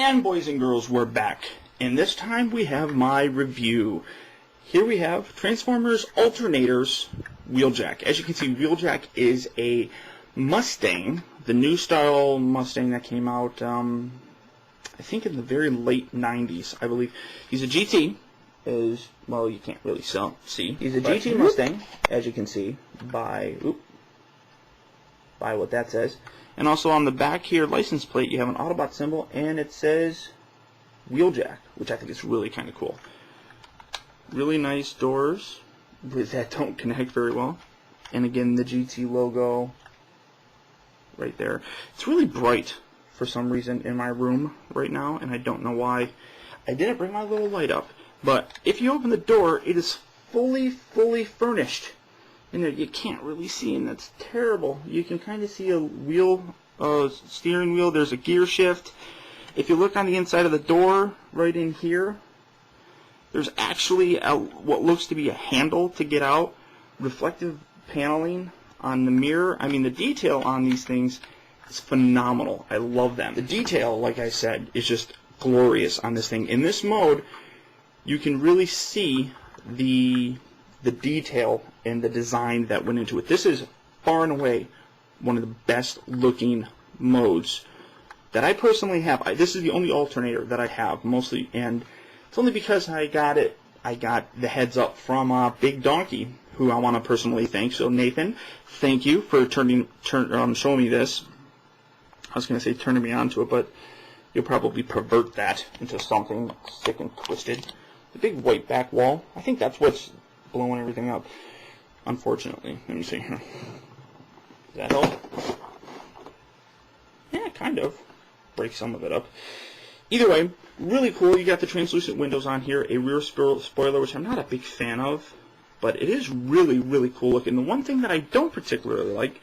And boys and girls, we're back. And this time we have my review. Here we have Transformers Alternators Wheeljack. As you can see, Wheeljack is a Mustang, the new style Mustang that came out, I think in the very late 90s, I believe. He's a GT, as well you can't really see. He's a GT Mustang, as you can see, by what that says. And also on the back here, license plate, you have an Autobot symbol, and it says Wheeljack, which I think is really kind of cool. Really nice doors that don't connect very well. And again, the GT logo right there. It's really bright for some reason in my room right now, and I don't know why. I didn't bring my little light up, but if you open the door, it is fully furnished. In there, you can't really see, and that's terrible. You can kind of see a wheel, steering wheel. There's a gear shift. If you look on the inside of the door, right in here, there's actually what looks to be a handle to get out. Reflective paneling on the mirror. I mean, the detail on these things is phenomenal. I love them. The detail, like I said, is just glorious on this thing. In this mode, you can really see the detail and the design that went into it. This is far and away one of the best looking modes that I personally have. This is the only alternator that I have mostly, and it's only because I got the heads up from Big Donkey, who I want to personally thank. So Nathan, thank you for showing me this. I was going to say turning me on to it, but you'll probably pervert that into something sick and twisted. The big white back wall, I think that's what's blowing everything up, unfortunately. Let me see here. Does that help? Yeah, kind of. Break some of it up. Either way, really cool. You got the translucent windows on here, a rear spoiler, which I'm not a big fan of, but it is really cool looking. The one thing that I don't particularly like,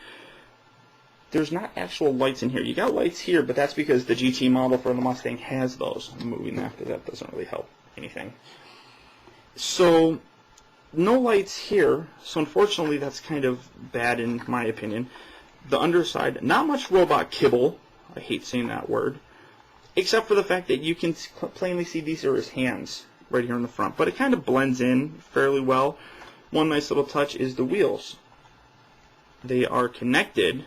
there's not actual lights in here. You got lights here, but that's because the GT model for the Mustang has those. I'm moving that because that doesn't really help anything. So no lights here, so unfortunately that's kind of bad in my opinion. The underside, not much robot kibble. I hate saying that word. Except for the fact that you can plainly see these are his hands right here in the front. But it kind of blends in fairly well. One nice little touch is the wheels. They are connected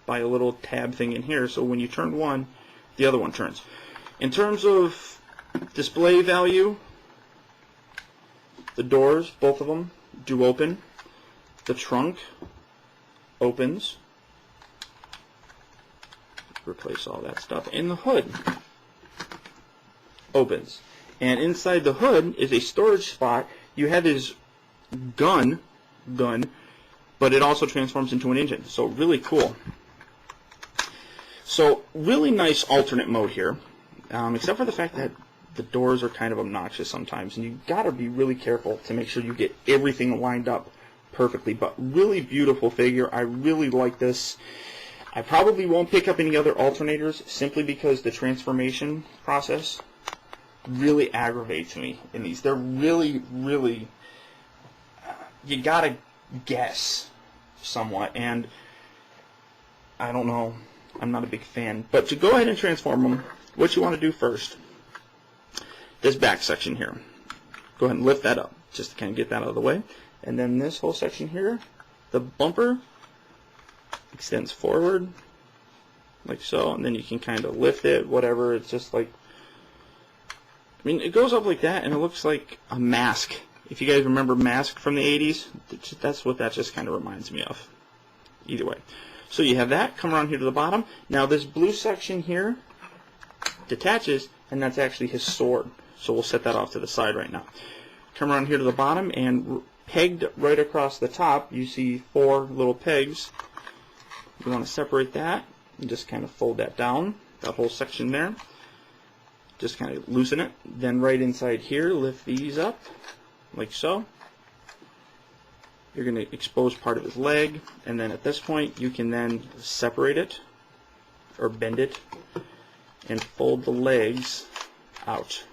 by a little tab thing in here, so when you turn one, the other one turns. In terms of display value, the doors, both of them, do open. The trunk opens. Replace all that stuff. And the hood opens. And inside the hood is a storage spot. You have his gun, but it also transforms into an engine. So really cool. So really nice alternate mode here, except for the fact that the doors are kind of obnoxious sometimes, and you've got to be really careful to make sure you get everything lined up perfectly. But really beautiful figure. I really like this. I probably won't pick up any other alternators simply because the transformation process really aggravates me in these. They're really, you gotta guess somewhat, and I don't know. I'm not a big fan. But to go ahead and transform them, what you want to do first, this back section here, go ahead and lift that up just to kind of get that out of the way. And then this whole section here, the bumper extends forward like so, and then you can kind of lift it, whatever. It's just like, I mean, it goes up like that, and it looks like a mask. If you guys remember Mask from the 80s, that's what that just kind of reminds me of. Either way. So you have that, come around here to the bottom. Now this blue section here detaches, and that's actually his sword. So we'll set that off to the side right now. Come around here to the bottom, and pegged right across the top, you see 4 little pegs. You want to separate that, and just kind of fold that down, that whole section there. Just kind of loosen it. Then right inside here, lift these up, like so. You're going to expose part of his leg, and then at this point you can then separate it or bend it and fold the legs out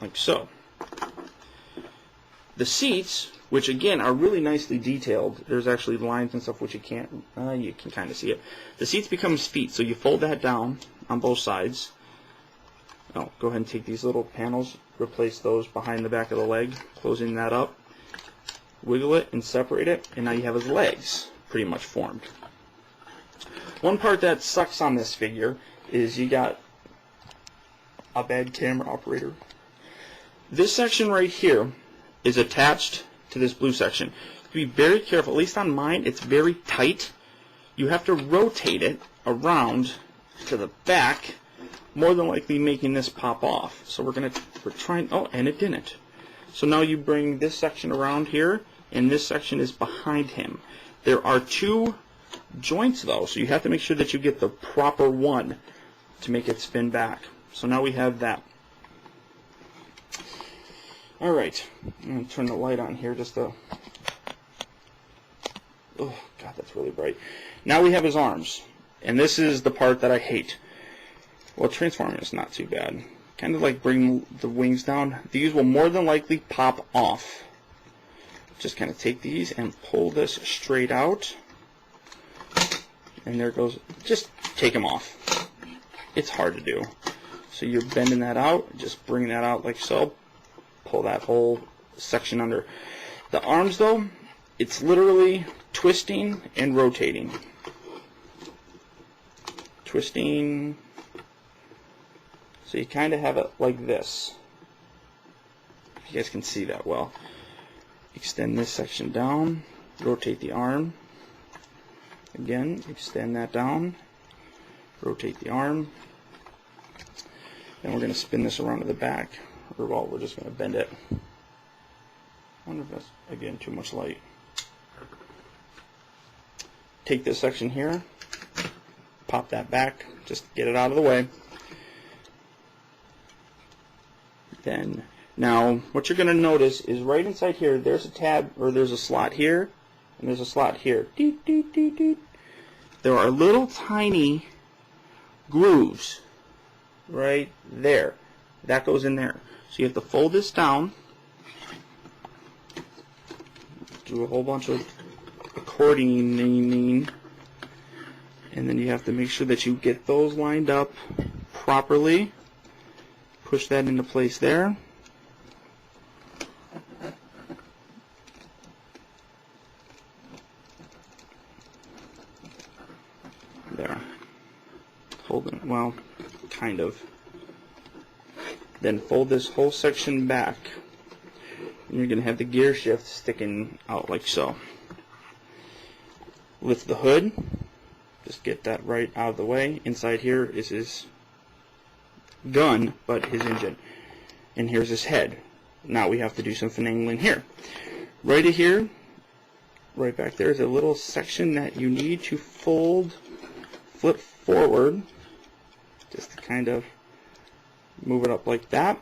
like so. The seats, which again are really nicely detailed, there's actually lines and stuff which you can kind of see it. The seats become his feet, so you fold that down on both sides Oh, go ahead and take these little panels, replace those behind the back of the leg, closing that up, wiggle it and separate it, and now you have his legs pretty much formed. One part that sucks on this figure is you got a bad camera operator. This section right here is attached to this blue section. Be very careful, at least on mine, it's very tight. You have to rotate it around to the back, more than likely making this pop off. So we're trying, oh, and it didn't. So now you bring this section around here, and this section is behind him. There are two joints though, so you have to make sure that you get the proper one to make it spin back. So now we have that. Alright, I'm going to turn the light on here just to... Oh, God, that's really bright. Now we have his arms, and this is the part that I hate. Well, transforming is not too bad. Kind of like bring the wings down. These will more than likely pop off. Just kind of take these and pull this straight out. And there goes. Just take them off. It's hard to do. So you're bending that out. Just bring that out like so. Pull that whole section under. The arms, though, it's literally twisting and rotating. Twisting. So you kind of have it like this. If you guys can see that well. Extend this section down. Rotate the arm. Again, extend that down. Rotate the arm. Then we're going to spin this around to the back. Or, well, we're just going to bend it. I wonder if that's, again, too much light. Take this section here. Pop that back. Just get it out of the way. Then, now, what you're going to notice is right inside here, there's a tab, or there's a slot here, and there's a slot here. Doot, doot, doot, doot. There are little tiny grooves right there. That goes in there. So you have to fold this down, do a whole bunch of accordioning, and then you have to make sure that you get those lined up properly. Push that into place there. There. Hold it, well, kind of. Then fold this whole section back. And you're going to have the gear shift sticking out like so. Lift the hood. Just get that right out of the way. Inside here is his gun, but his engine. And here's his head. Now we have to do some finagling here. Right here, right back there is a little section that you need to flip forward, just to kind of move it up like that.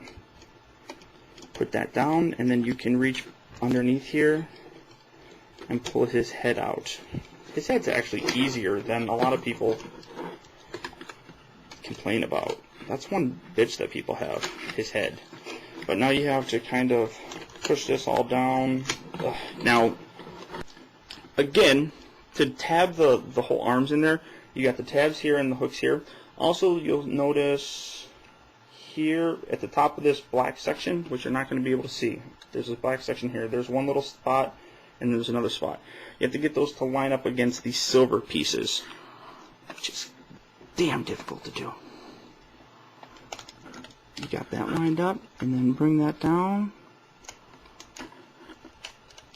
Put that down, and then you can reach underneath here and pull his head out. His head's actually easier than a lot of people complain about. That's one bitch that people have, his head. But now you have to kind of push this all down. Ugh. Now, again, to tab the whole arms in there, you got the tabs here and the hooks here. Also, you'll notice here at the top of this black section, which you're not going to be able to see. There's a black section here. There's one little spot, and there's another spot. You have to get those to line up against these silver pieces, which is damn difficult to do. You got that lined up, and then bring that down,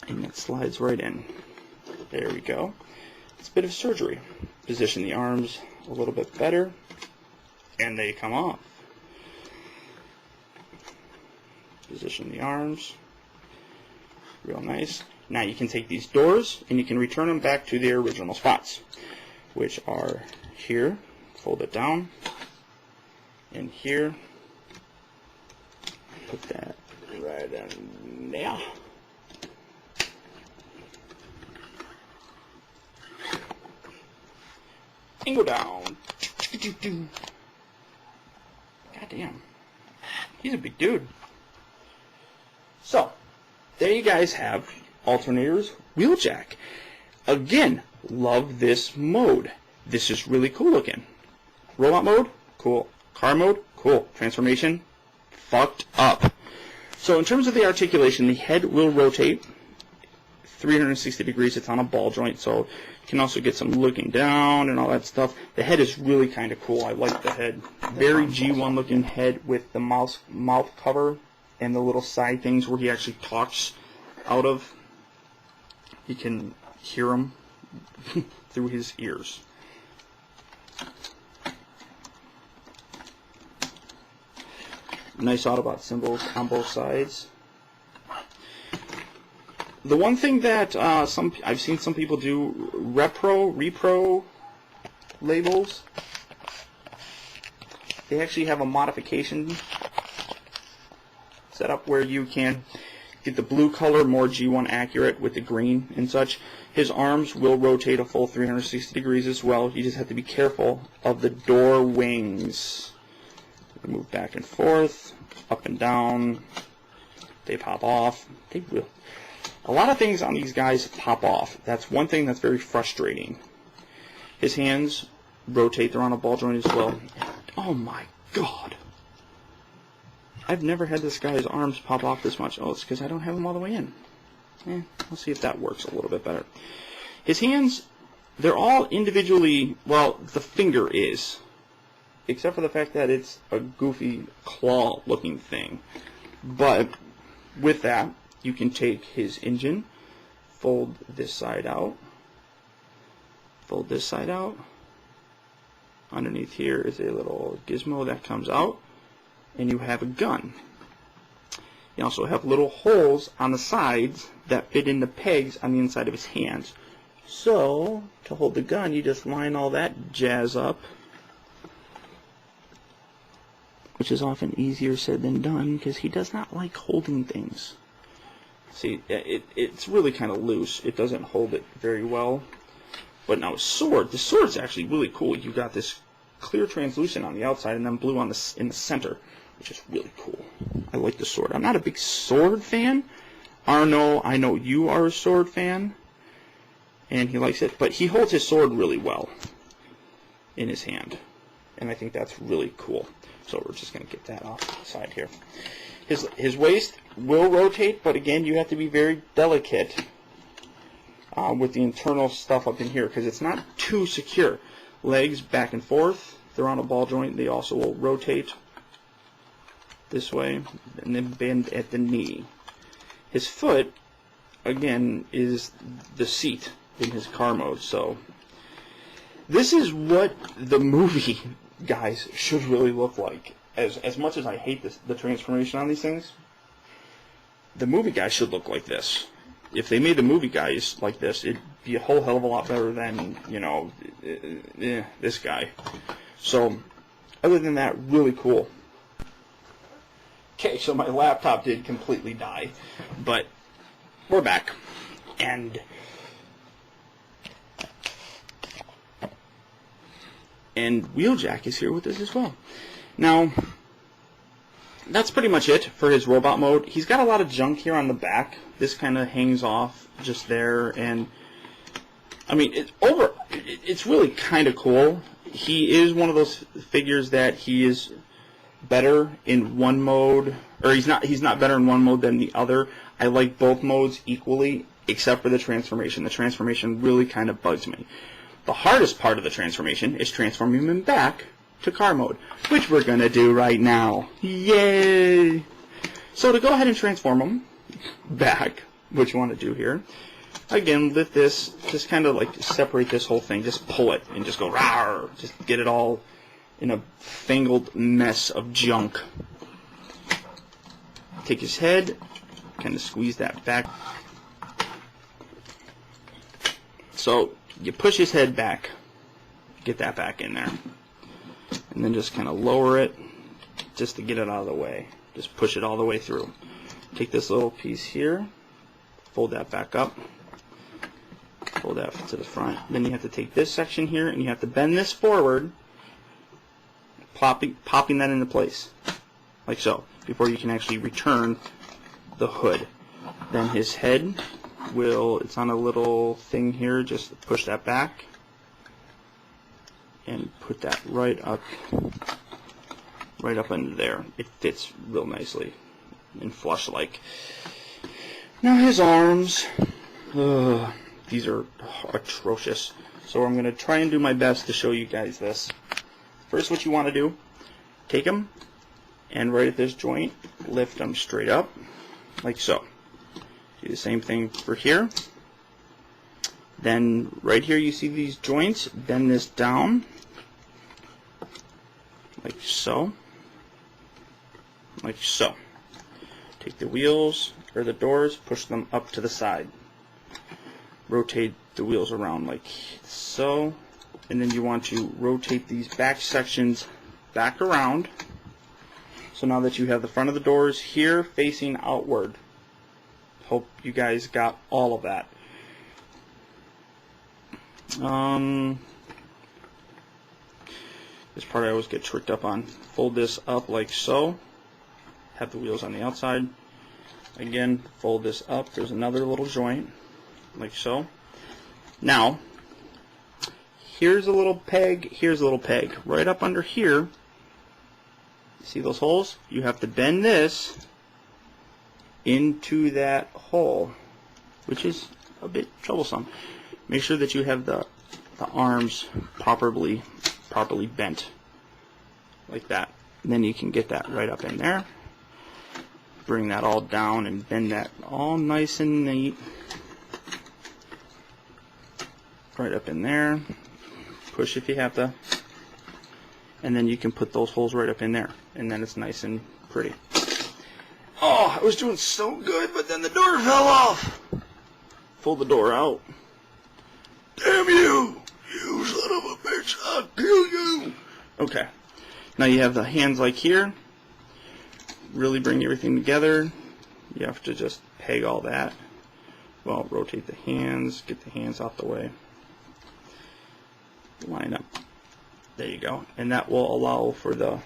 and it slides right in. There we go. It's a bit of surgery. Position the arms a little bit better, and they come off. Position the arms. Real nice. Now you can take these doors, and you can return them back to their original spots, which are here. Fold it down, and here. Put that right in there. And go down. God damn. He's a big dude. So, there you guys have Alternators Wheeljack. Again, love this mode. This is really cool looking. Robot mode, cool. Car mode, cool. Cool. Transformation, fucked up. So in terms of the articulation, the head will rotate 360 degrees. It's on a ball joint, so you can also get some looking down and all that stuff. The head is really kind of cool. I like the head. Very G1 looking head with the mouth cover and the little side things where he actually talks out of. You can hear him through his ears. Nice Autobot symbols on both sides. The one thing that I've seen some people do, repro labels, they actually have a modification set up where you can get the blue color more G1 accurate with the green and such. His arms will rotate a full 360 degrees as well. You just have to be careful of the door wings. Move back and forth, up and down. They pop off. They will. A lot of things on these guys pop off. That's one thing that's very frustrating. His hands rotate. They're on a ball joint as well. Oh my god. I've never had this guy's arms pop off this much. Oh, it's because I don't have them all the way in. We'll see if that works a little bit better. His hands, they're all individually, well, the finger is. Except for the fact that it's a goofy claw-looking thing. But with that, you can take his engine, fold this side out, fold this side out. Underneath here is a little gizmo that comes out, and you have a gun. You also have little holes on the sides that fit in the pegs on the inside of his hands. So, to hold the gun, you just line all that jazz up, which is often easier said than done because he does not like holding things. See, it's really kind of loose. It doesn't hold it very well. But now his sword, the sword's actually really cool. You got this clear translucent on the outside and then blue on in the center, which is really cool. I like the sword. I'm not a big sword fan. Arno, I know you are a sword fan, and he likes it. But he holds his sword really well in his hand, and I think that's really cool. So we're just going to get that off the side here. His waist will rotate, but again, you have to be very delicate with the internal stuff up in here because it's not too secure. Legs back and forth. They're on a ball joint. They also will rotate this way and then bend at the knee. His foot, again, is the seat in his car mode. So this is what the movie guys should really look like. As much as I hate the transformation on these things, the movie guys should look like this. If they made the movie guys like this, it'd be a whole hell of a lot better than, you know, this guy. So, other than that, really cool. Okay, so my laptop did completely die, but we're back. And Wheeljack is here with us as well. Now, that's pretty much it for his robot mode. He's got a lot of junk here on the back. This kind of hangs off just there, and I mean, it's really kind of cool. He is one of those figures that he is better in one mode, or he's not better in one mode than the other. I like both modes equally, except for the transformation. The transformation really kind of bugs me. The hardest part of the transformation is transforming him back to car mode, which we're going to do right now. Yay! So to go ahead and transform him back, what you want to do here, again, lift this, just kind of like separate this whole thing, just pull it and just go rawr, just get it all in a fangled mess of junk. Take his head, kind of squeeze that back. So you push his head back, get that back in there, and then just kind of lower it just to get it out of the way. Just push it all the way through. Take this little piece here, fold that back up, fold that to the front. Then you have to take this section here and you have to bend this forward, popping that into place, like so, before you can actually return the hood. Then his head it's on a little thing here, just push that back and put that right up right up into there. It fits real nicely and flush like. Now his arms, these are atrocious. So I'm going to try and do my best to show you guys this. First, what you want to do, take them and right at this joint, lift them straight up like so. Do the same thing for here. Then right here you see these joints, bend this down like so. Like so. Take the wheels or the doors, push them up to the side. Rotate the wheels around like so. And then you want to rotate these back sections back around. So now that you have the front of the doors here facing outward. Hope you guys got all of that. This part I always get tricked up on. Fold this up like so. Have the wheels on the outside. Again, fold this up. There's another little joint like so. Now, here's a little peg, here's a little peg. Right up under here, see those holes? You have to bend this into that hole, which is a bit troublesome. Make sure that you have the arms properly bent like that. And then you can get that right up in there. Bring that all down and bend that all nice and neat. Right up in there. Push if you have to. And then you can put those holes right up in there. And then it's nice and pretty. Oh, I was doing so good, but then the door fell off. Pull the door out. Damn you! You son of a bitch, I'll kill you! Okay. Now you have the hands like here. Really bring everything together. You have to just peg all that. Well, rotate the hands, get the hands out the way. Line up. There you go. And that will allow for the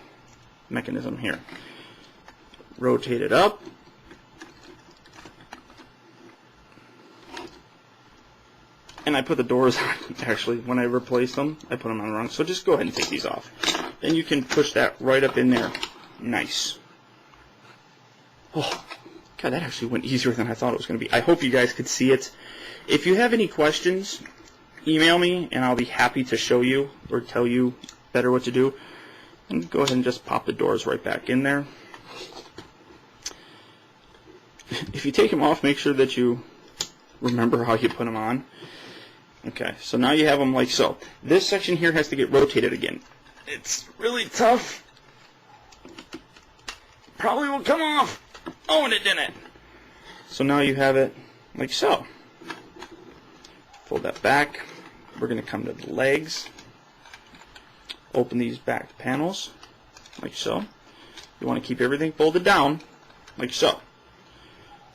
mechanism here. Rotate it up. And I put the doors on, actually, when I replaced them, I put them on wrong. So just go ahead and take these off. Then you can push that right up in there. Nice. Oh, God, that actually went easier than I thought it was going to be. I hope you guys could see it. If you have any questions, email me, and I'll be happy to show you or tell you better what to do. And go ahead and just pop the doors right back in there. If you take them off, make sure that you remember how you put them on. Okay, so now you have them like so. This section here has to get rotated again. It's really tough. Probably will come off. Oh, and it didn't. So now you have it like so. Fold that back. We're going to come to the legs. Open these back panels like so. You want to keep everything folded down like so.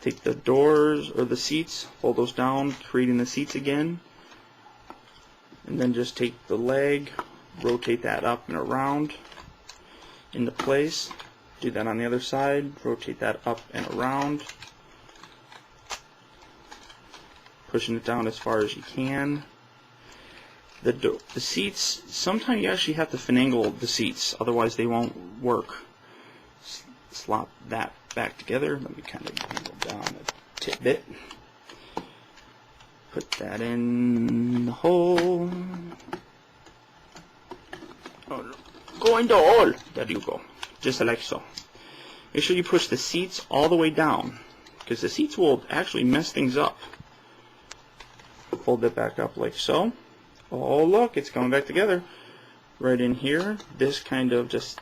Take the doors or the seats, fold those down, creating the seats again. And then just take the leg, rotate that up and around into place. Do that on the other side, rotate that up and around. Pushing it down as far as you can. The seats, sometimes you actually have to finagle the seats, otherwise they won't work. Slop that back together. Let me kind of angle down a tidbit. Put that in the hole. Oh, go in the hole. There you go. Just like so. Make sure you push the seats all the way down, because the seats will actually mess things up. Fold it back up like so. Oh, look, it's coming back together. Right in here, this kind of just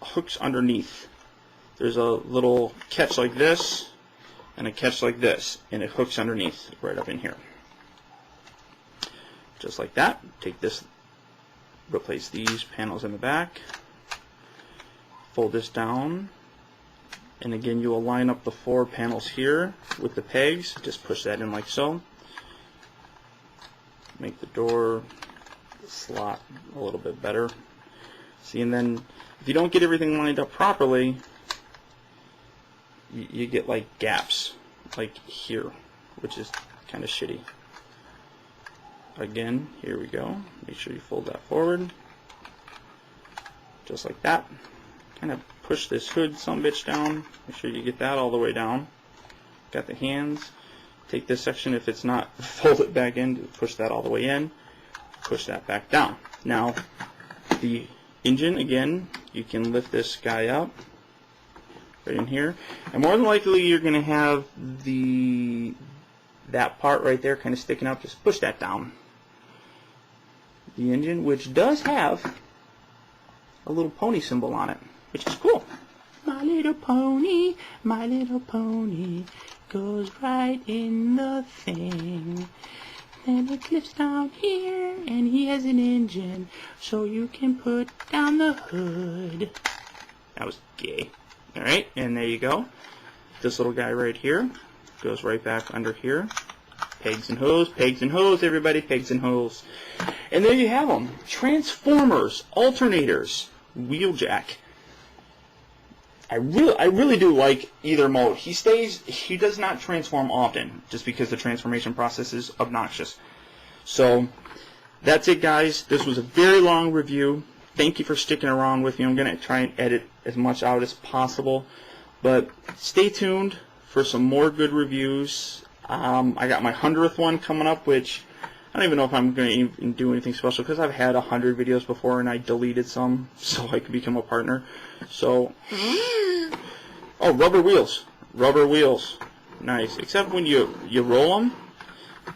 hooks underneath. There's a little catch like this and a catch like this, and it hooks underneath right up in here. Just like that. Take this, replace these panels in the back, fold this down, and again you will line up the 4 panels here with the pegs. Just push that in like so. Make the door slot a little bit better. See, and then if you don't get everything lined up properly, you get like gaps, like here, which is kind of shitty. Again, here we go. Make sure you fold that forward. just like that. Kind of push this hood sumbitch down. Make sure you get that all the way down. Got the hands. Take this section, if it's not, fold it back in, push that all the way in, push that back down. Now, the engine, again, you can lift this guy up right in here, and more than likely you're going to have that part right there kind of sticking up. Just push that down. The engine, which does have a little pony symbol on it, which is cool. My little pony goes right in the thing. Then it clips down here, and he has an engine, so you can put down the hood. That was gay. Alright, and there you go. This little guy right here goes right back under here. Pegs and hose, everybody, pegs and hose. And there you have them. Transformers, Alternators, Wheeljack. I really do like either mode. He does not transform often, just because the transformation process is obnoxious. So, that's it, guys. This was a very long review. Thank you for sticking around with me. I'm going to try and edit as much out as possible. But stay tuned for some more good reviews. I got my 100th one coming up, which I don't even know if I'm going to even do anything special, because I've had 100 videos before and I deleted some so I could become a partner. So, oh, rubber wheels. Rubber wheels. Nice. Except when you roll them,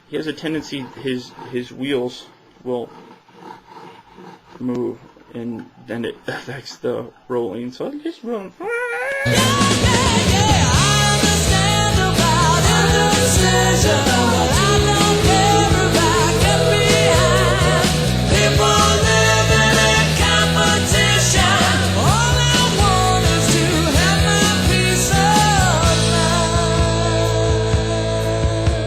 he has a tendency, his wheels will move, and then it affects the rolling. So I'm just rolling.